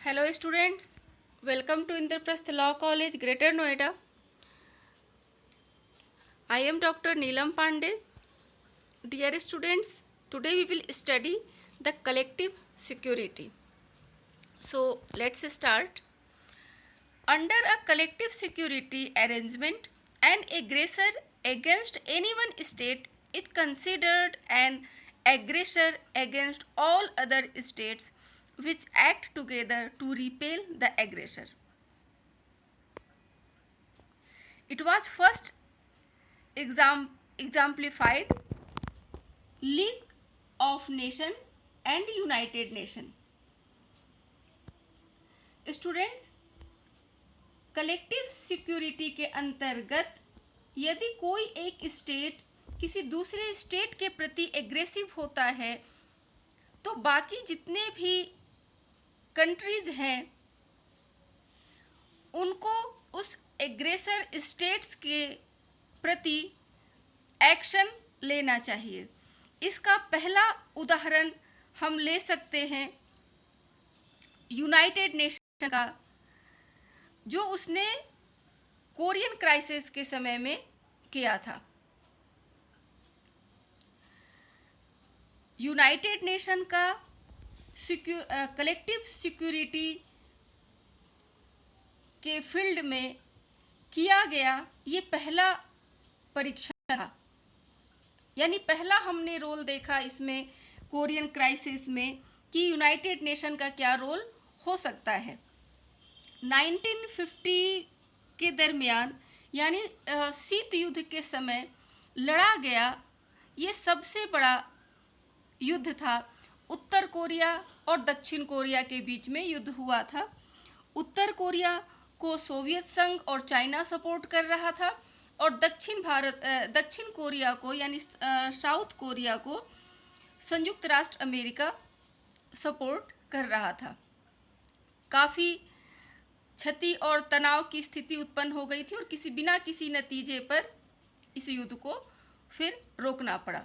Hello students, welcome to Indraprasth Law College, Greater Noida. I am Dr. Neelam Pandey. Dear students, today we will study the collective security. So let's start. Under a collective security arrangement, an aggressor against any one state is considered an aggressor against all other states which act together to repel the aggressor. It was first exemplified League of Nations and United Nations. Students, collective security के अंतर्गत यदि कोई एक state किसी दूसरे state के प्रति aggressive होता है तो बाकी जितने भी कंट्रीज हैं उनको उस एग्रेसर स्टेट्स के प्रति एक्शन लेना चाहिए। इसका पहला उदाहरण हम ले सकते हैं यूनाइटेड नेशन का, जो उसने कोरियन क्राइसिस के समय में किया था। यूनाइटेड नेशन का कलेक्टिव सिक्योरिटी के फील्ड में किया गया ये पहला परीक्षण था, यानी पहला हमने रोल देखा इसमें कोरियन क्राइसिस में कि यूनाइटेड नेशन का क्या रोल हो सकता है। 1950 के दरमियान यानी शीत युद्ध के समय लड़ा गया ये सबसे बड़ा युद्ध था। उत्तर कोरिया और दक्षिण कोरिया के बीच में युद्ध हुआ था। उत्तर कोरिया को सोवियत संघ और चाइना सपोर्ट कर रहा था और दक्षिण कोरिया को यानी साउथ कोरिया को संयुक्त राष्ट्र अमेरिका सपोर्ट कर रहा था। काफ़ी क्षति और तनाव की स्थिति उत्पन्न हो गई थी और बिना किसी नतीजे पर इस युद्ध को फिर रोकना पड़ा।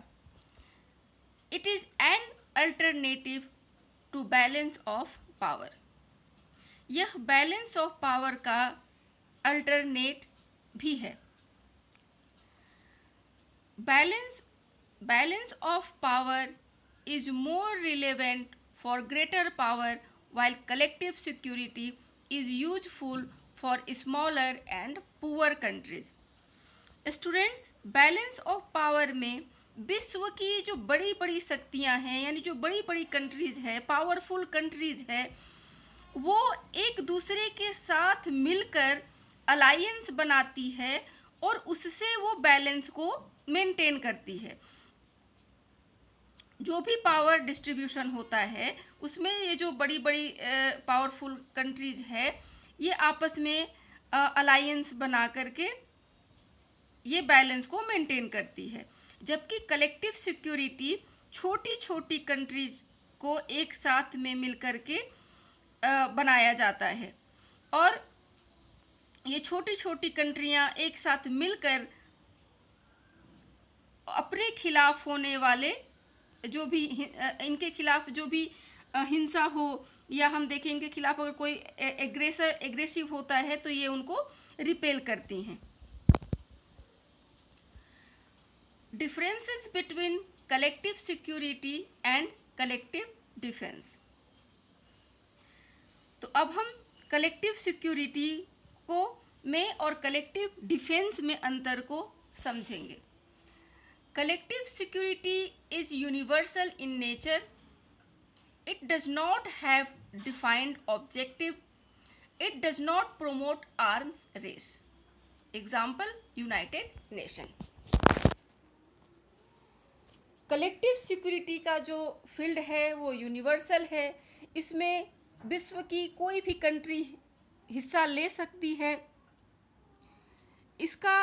It is an alternative to balance of power. यह बैलेंस ऑफ पावर का अल्टरनेट भी है। Balance of power is more relevant for greater power while collective security is useful for smaller and poor countries. Students, balance of power में विश्व की जो बड़ी बड़ी शक्तियां हैं यानी जो बड़ी बड़ी कंट्रीज है, पावरफुल कंट्रीज है, वो एक दूसरे के साथ मिलकर अलायंस बनाती है और उससे वो बैलेंस को मेंटेन करती है। जो भी पावर डिस्ट्रीब्यूशन होता है उसमें ये जो बड़ी बड़ी पावरफुल कंट्रीज है ये आपस में अलायंस बना करके ये बैलेंस को मेंटेन करती है, जबकि कलेक्टिव सिक्योरिटी छोटी छोटी कंट्रीज को एक साथ में मिलकर के बनाया जाता है और ये छोटी छोटी कंट्रियां एक साथ मिलकर अपने खिलाफ होने वाले जो भी इनके खिलाफ जो भी हिंसा हो या हम देखें इनके खिलाफ अगर कोई एग्रेसिव होता है तो ये उनको रिपेल करती हैं। Differences between collective security and collective defence. तो अब हम कलेक्टिव सिक्योरिटी को में और कलेक्टिव डिफेंस में अंतर को समझेंगे। Collective security is universal in nature. It does not have defined objective. It does not promote arms race. Example, United Nations. Collective security का जो फील्ड है वो यूनिवर्सल है। इसमें विश्व की कोई भी कंट्री हिस्सा ले सकती है। इसका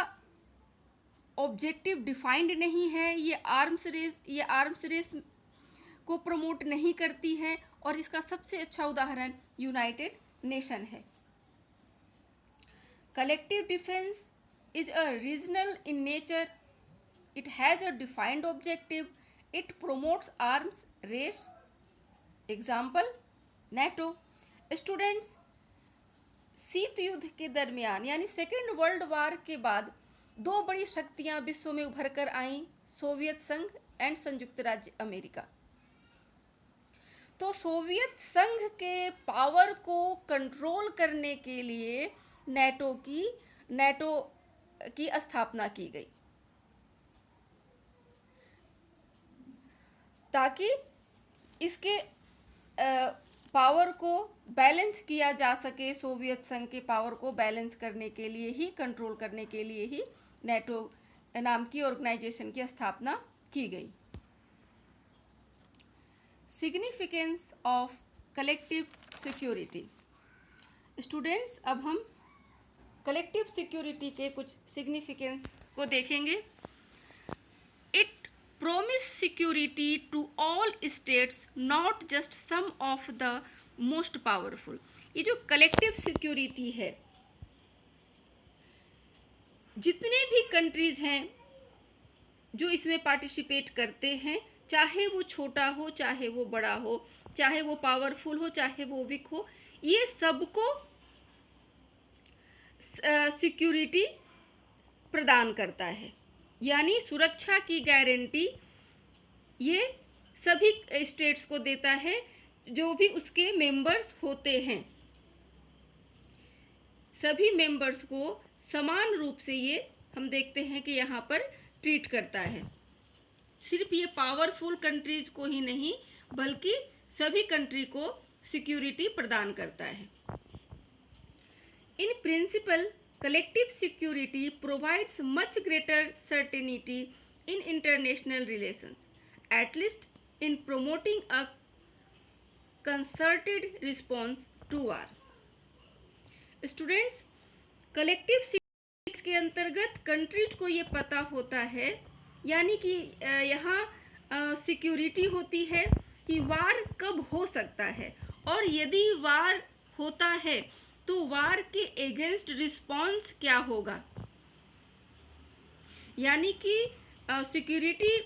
ऑब्जेक्टिव डिफाइंड नहीं है। ये आर्म्स रेस को प्रमोट नहीं करती है और इसका सबसे अच्छा उदाहरण यूनाइटेड नेशन है। Collective defence is a regional in nature. It has a defined objective. It promotes arms race. Example, NATO. Students, शीत युद्ध के दरमियान यानी सेकेंड वर्ल्ड वार के बाद दो बड़ी शक्तियां विश्व में उभर कर आईं, सोवियत संघ एंड संयुक्त राज्य अमेरिका। तो सोवियत संघ के पावर को कंट्रोल करने के लिए नेटो की स्थापना की गई, ताकि इसके पावर को बैलेंस किया जा सके। सोवियत संघ के पावर को बैलेंस करने के लिए ही, कंट्रोल करने के लिए ही नेटो नाम की ऑर्गेनाइजेशन की स्थापना की गई। Significance of collective security. Students, अब हम कलेक्टिव सिक्योरिटी के कुछ सिग्निफिकेंस को देखेंगे। It promise security to all states, not just some of the most powerful। ये जो कलेक्टिव सिक्योरिटी है, जितने भी कंट्रीज हैं जो इसमें पार्टिसिपेट करते हैं, चाहे वो छोटा हो, चाहे वो बड़ा हो, चाहे वो पावरफुल हो, चाहे वो वीक हो, ये सबको सिक्योरिटी प्रदान करता है। यानी सुरक्षा की गारंटी ये सभी स्टेट्स को देता है जो भी उसके मेंबर्स होते हैं। सभी मेंबर्स को समान रूप से ये हम देखते हैं कि यहाँ पर ट्रीट करता है। सिर्फ ये पावरफुल कंट्रीज को ही नहीं, बल्कि सभी कंट्री को सिक्योरिटी प्रदान करता है। In principle, collective security provides much greater certainty in international relations, at least in promoting a concerted response to war। Students, collective security के अंतर्गत कंट्रीज को ये पता होता है, यानी कि यहाँ सिक्योरिटी होती है कि वार कब हो सकता है, और यदि वार होता है तो वार के एगेंस्ट रिस्पॉन्स क्या होगा। यानी कि सिक्योरिटी,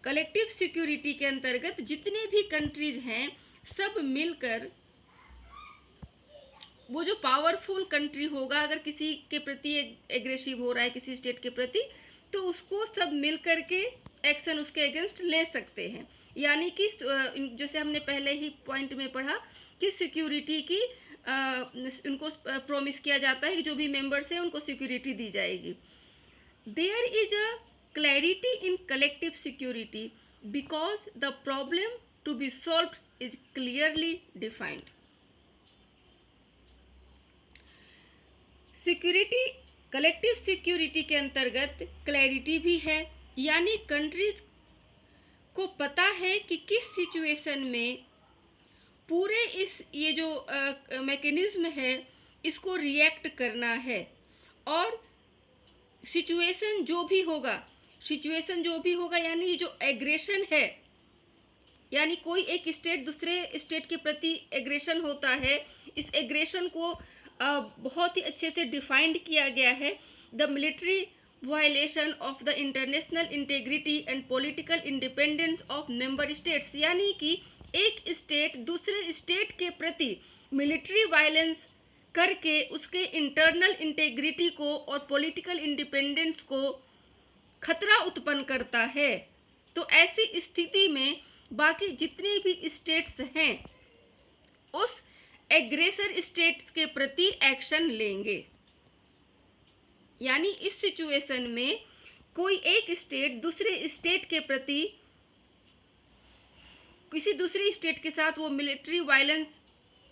कलेक्टिव सिक्योरिटी के अंतर्गत जितने भी कंट्रीज हैं, सब मिलकर वो जो पावरफुल कंट्री होगा, अगर किसी के प्रति एग्रेसिव हो रहा है किसी स्टेट के प्रति, तो उसको सब मिलकर के एक्शन उसके अगेंस्ट ले सकते हैं। यानी कि जैसे हमने पहले ही पॉइंट में पढ़ा कि सिक्योरिटी की उनको प्रॉमिस किया जाता है कि जो भी मेंबर्स हैं उनको सिक्योरिटी दी जाएगी। There is a clarity in collective security because the problem to be solved is clearly defined. Security, collective security के अंतर्गत क्लैरिटी भी है, यानी कंट्रीज को पता है कि किस सिचुएशन में पूरे इस जो मैकेनिज्म है इसको रिएक्ट करना है, और सिचुएशन जो भी होगा यानी जो एग्रेशन है, यानी कोई एक स्टेट दूसरे स्टेट के प्रति एग्रेशन होता है, इस एग्रेशन को बहुत ही अच्छे से डिफाइंड किया गया है। The military violation of the international integrity and political independence of member states, यानी कि एक स्टेट दूसरे स्टेट के प्रति मिलिट्री वायलेंस करके उसके इंटरनल इंटेग्रिटी को और पॉलिटिकल इंडिपेंडेंस को खतरा उत्पन्न करता है, तो ऐसी स्थिति में बाकी जितने भी स्टेट्स हैं उस एग्रेसर स्टेट्स के प्रति एक्शन लेंगे। यानी इस सिचुएशन में कोई एक स्टेट दूसरे स्टेट के प्रति, किसी दूसरी स्टेट के साथ वो मिलिट्री वायलेंस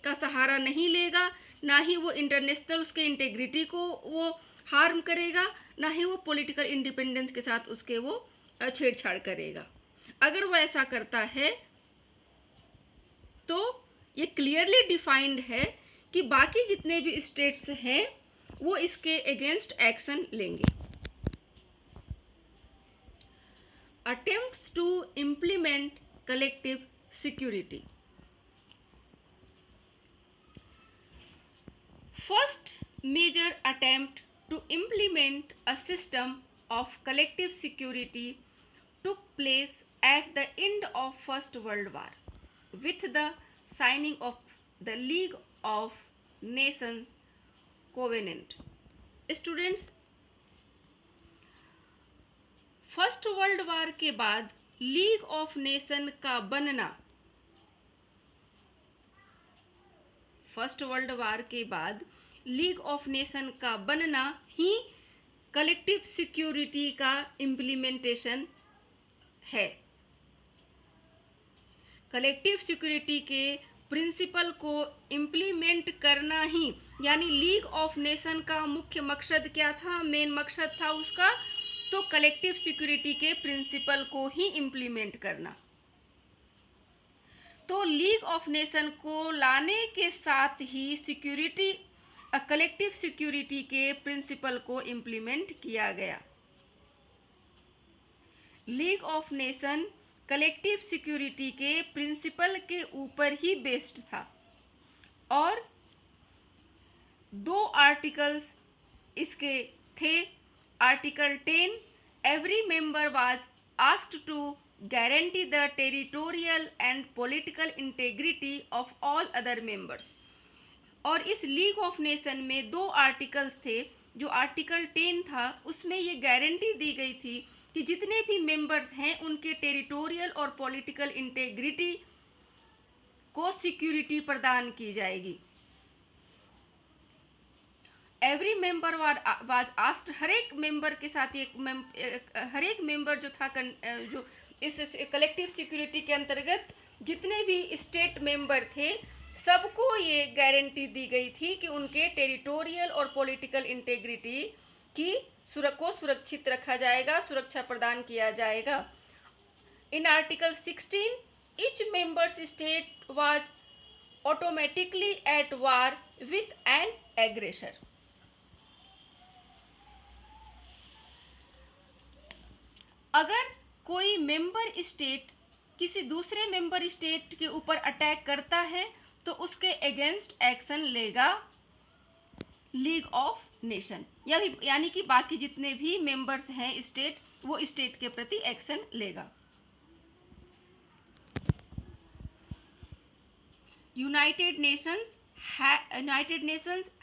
का सहारा नहीं लेगा, ना ही वो इंटरनेशनल उसके इंटेग्रिटी को वो हार्म करेगा, ना ही वो पॉलिटिकल इंडिपेंडेंस के साथ उसके वो छेड़छाड़ करेगा। अगर वो ऐसा करता है तो ये क्लियरली डिफाइंड है कि बाकी जितने भी स्टेट्स हैं वो इसके अगेंस्ट एक्शन लेंगे। Attempts to implement collective security। First major attempt to implement a system of collective security took place at the end of First World War with the signing of the league of Nations covenant. Students, First World War के बाद league of nation का बनना, first World War के बाद league of nation का बनना ही collective security का implementation है। कलेक्टिव सिक्योरिटी के प्रिंसिपल को इम्प्लीमेंट करना ही, यानी लीग ऑफ नेशन का मुख्य मकसद क्या था, मेन मकसद था उसका, तो कलेक्टिव सिक्योरिटी के प्रिंसिपल को ही इम्प्लीमेंट करना। तो लीग ऑफ नेशन को लाने के साथ ही सिक्योरिटी, कलेक्टिव सिक्योरिटी के प्रिंसिपल को इम्प्लीमेंट किया गया। League of nation collective security के प्रिंसिपल के ऊपर ही बेस्ड था और 2 आर्टिकल्स इसके थे। Article 10, every member was asked to guarantee the territorial and political integrity of all other members. और इस लीग ऑफ नेशन में 2 आर्टिकल्स थे। जो आर्टिकल 10 था उसमें ये गारंटी दी गई थी कि जितने भी मेंबर्स हैं उनके टेरिटोरियल और पॉलिटिकल इंटेग्रिटी को सिक्योरिटी प्रदान की जाएगी। एवरी मेंबर वाज आस्क्ड, हर एक मेंबर के साथ हर एक मेंबर जो था, जो इस कलेक्टिव सिक्योरिटी के अंतर्गत जितने भी स्टेट मेंबर थे, सबको ये गारंटी दी गई थी कि उनके टेरिटोरियल और पॉलिटिकल इंटेग्रिटी की को सुरक्षित रखा जाएगा, सुरक्षा प्रदान किया जाएगा। In article 16, each members state was automatically at war with an aggressor. अगर कोई मेंबर स्टेट किसी दूसरे मेंबर स्टेट के ऊपर अटैक करता है तो उसके अगेंस्ट एक्शन लेगा लीग ऑफ नेशन, यानी कि बाकी जितने भी मेंबर्स हैं स्टेट, वो स्टेट के प्रति एक्शन लेगा। United Nations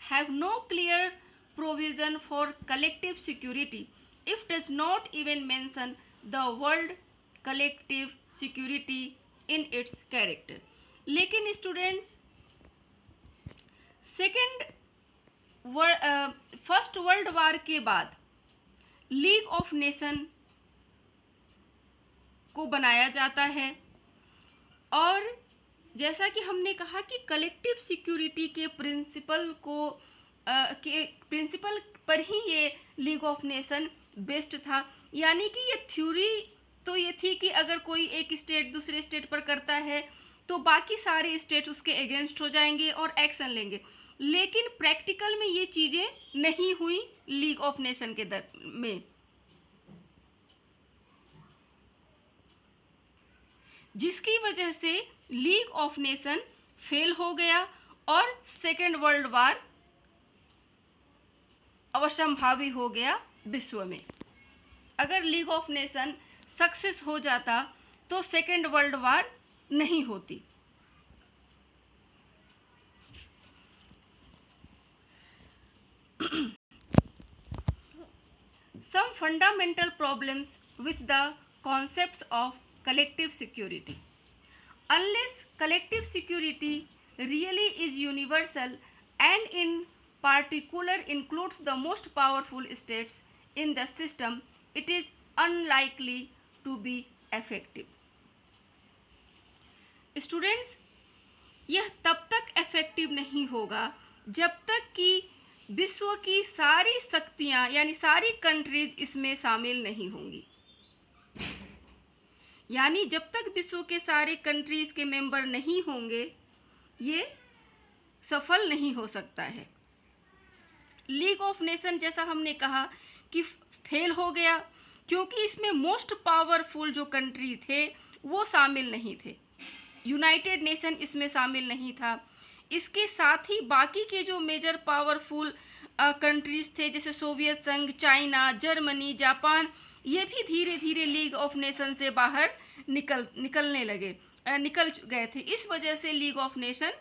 have no clear provision for collective security if does not even mention the word collective security in its character. लेकिन स्टूडेंट्स, फर्स्ट वर्ल्ड वार के बाद लीग ऑफ नेशन को बनाया जाता है और जैसा कि हमने कहा कि कलेक्टिव सिक्योरिटी के प्रिंसिपल पर ही ये लीग ऑफ नेशन बेस्ड था। यानी कि ये थ्योरी तो ये थी कि अगर कोई एक स्टेट दूसरे स्टेट पर करता है तो बाकी सारे स्टेट उसके अगेंस्ट हो जाएंगे और एक्शन लेंगे, लेकिन प्रैक्टिकल में ये चीज़ें नहीं हुई लीग ऑफ नेशन के में। जिसकी वजह से लीग ऑफ नेशन फेल हो गया और सेकेंड वर्ल्ड वार अवश्यंभावी हो गया विश्व में। अगर लीग ऑफ नेशन सक्सेस हो जाता तो सेकेंड वर्ल्ड वार नहीं होती। Some fundamental problems with the concepts of collective security. Unless collective security really is universal and in particular includes the most powerful states in the system, it is unlikely to be effective. Students, यह तब तक effective नहीं होगा जब तक कि विश्व की सारी शक्तियां यानी सारी कंट्रीज इसमें शामिल नहीं होंगी। यानी जब तक विश्व के सारे कंट्रीज के मेंबर नहीं होंगे ये सफल नहीं हो सकता है। लीग ऑफ नेशन जैसा हमने कहा कि फेल हो गया क्योंकि इसमें मोस्ट पावरफुल जो कंट्री थे वो शामिल नहीं थे। यूनाइटेड नेशन इसमें शामिल नहीं था। इसके साथ ही बाकी के जो मेजर पावरफुल कंट्रीज थे जैसे सोवियत संघ, चाइना, जर्मनी, जापान, ये भी धीरे धीरे लीग ऑफ नेशन से बाहर निकल गए थे। इस वजह से लीग ऑफ नेशन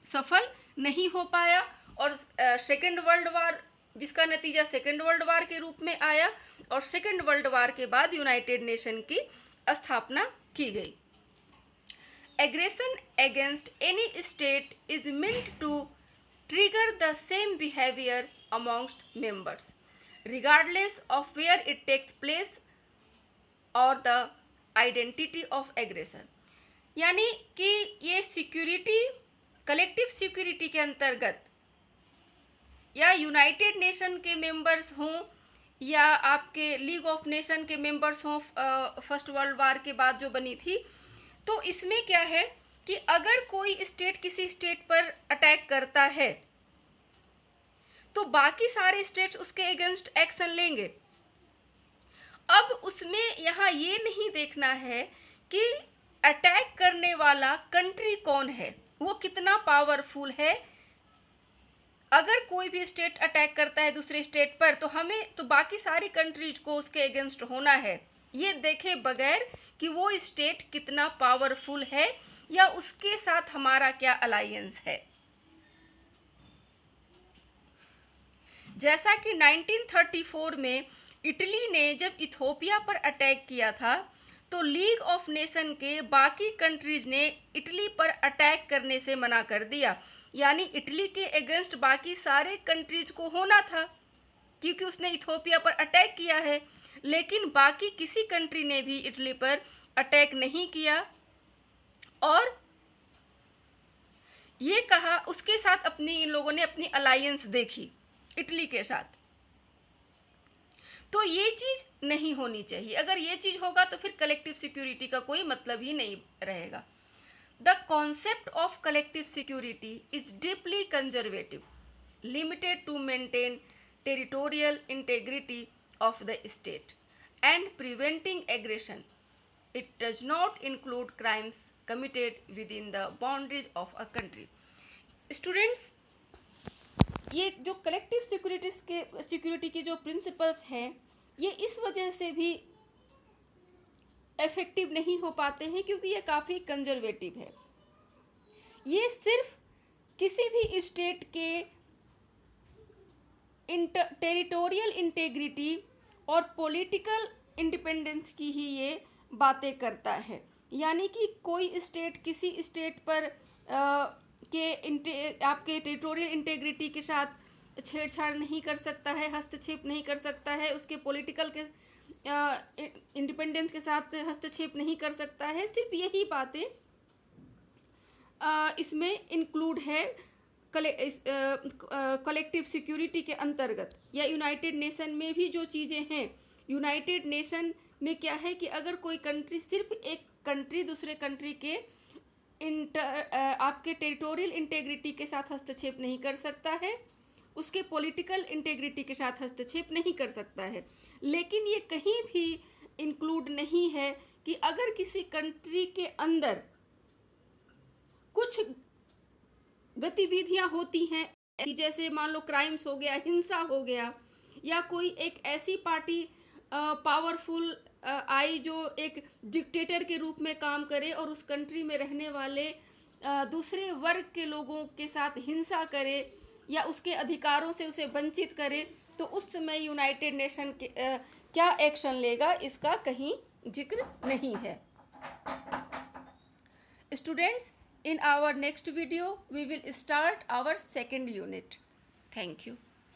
सफल नहीं हो पाया और सेकेंड वर्ल्ड वार, जिसका नतीजा सेकेंड वर्ल्ड वार के रूप में आया, और सेकेंड वर्ल्ड वार के बाद यूनाइटेड नेशन की स्थापना की गई। Aggression against any state is meant to trigger the same behavior amongst members, regardless of where it takes place or the identity of aggressor। यानी कि ये सिक्योरिटी, कलेक्टिव सिक्योरिटी के अंतर्गत या यूनाइटेड नेशन के मेंबर्स हों या आपके लीग ऑफ नेशन के मेंबर्स हों, फर्स्ट वर्ल्ड वार के बाद जो बनी थी, तो इसमें क्या है कि अगर कोई स्टेट किसी स्टेट पर अटैक करता है तो बाकी सारे स्टेट्स उसके अगेंस्ट एक्शन लेंगे। अब उसमें यहाँ ये नहीं देखना है कि अटैक करने वाला कंट्री कौन है, वो कितना पावरफुल है। अगर कोई भी स्टेट अटैक करता है दूसरे स्टेट पर तो हमें तो बाकी सारी कंट्रीज को उसके अगेंस्ट होना है, ये देखे बगैर कि वो स्टेट कितना पावरफुल है या उसके साथ हमारा क्या अलायंस है। जैसा कि 1934 में इटली ने जब इथोपिया पर अटैक किया था तो लीग ऑफ नेशन के बाकी कंट्रीज ने इटली पर अटैक करने से मना कर दिया। यानी इटली के अगेंस्ट बाकी सारे कंट्रीज को होना था क्योंकि उसने इथोपिया पर अटैक किया है, लेकिन बाकी किसी कंट्री ने भी इटली पर अटैक नहीं किया और ये कहा, उसके साथ अपनी इन लोगों ने अपनी अलायंस देखी इटली के साथ। तो ये चीज़ नहीं होनी चाहिए। अगर ये चीज़ होगा तो फिर कलेक्टिव सिक्योरिटी का कोई मतलब ही नहीं रहेगा। The concept of collective security is deeply conservative, limited to maintain territorial integrity of the state and preventing aggression. It does not include crimes committed within the boundaries of a country. Students, ये जो collective security की जो principles हैं ये इस वजह से भी इफेक्टिव नहीं हो पाते हैं क्योंकि ये काफ़ी कंजर्वेटिव है। ये सिर्फ किसी भी स्टेट के टेरिटोरियल इंटेग्रिटी और पॉलिटिकल इंडिपेंडेंस की ही ये बातें करता है। यानी कि कोई स्टेट किसी स्टेट पर आपके टेरिटोरियल इंटेग्रिटी के साथ छेड़छाड़ नहीं कर सकता है, हस्तक्षेप नहीं कर सकता है, उसके पॉलिटिकल के इंडिपेंडेंस के साथ हस्तक्षेप नहीं कर सकता है। सिर्फ यही बातें इसमें इंक्लूड है कलेक्टिव सिक्योरिटी के अंतर्गत। या यूनाइटेड नेशन में भी जो चीज़ें हैं, यूनाइटेड नेशन में क्या है कि अगर कोई कंट्री, सिर्फ एक कंट्री दूसरे कंट्री के आपके टेरिटोरियल इंटेग्रिटी के साथ हस्तक्षेप नहीं कर सकता है, उसके पॉलिटिकल इंटेग्रिटी के साथ हस्तक्षेप नहीं कर सकता है। लेकिन ये कहीं भी इंक्लूड नहीं है कि अगर किसी कंट्री के अंदर कुछ गतिविधियां होती हैं, जैसे मान लो क्राइम्स हो गया, हिंसा हो गया, या कोई एक ऐसी पार्टी पावरफुल आई जो एक डिक्टेटर के रूप में काम करे और उस कंट्री में रहने वाले दूसरे वर्ग के लोगों के साथ हिंसा करे या उसके अधिकारों से उसे वंचित करे, तो उस समय यूनाइटेड नेशन के क्या एक्शन लेगा इसका कहीं जिक्र नहीं है। Students, in our next video we will start our second unit. Thank you.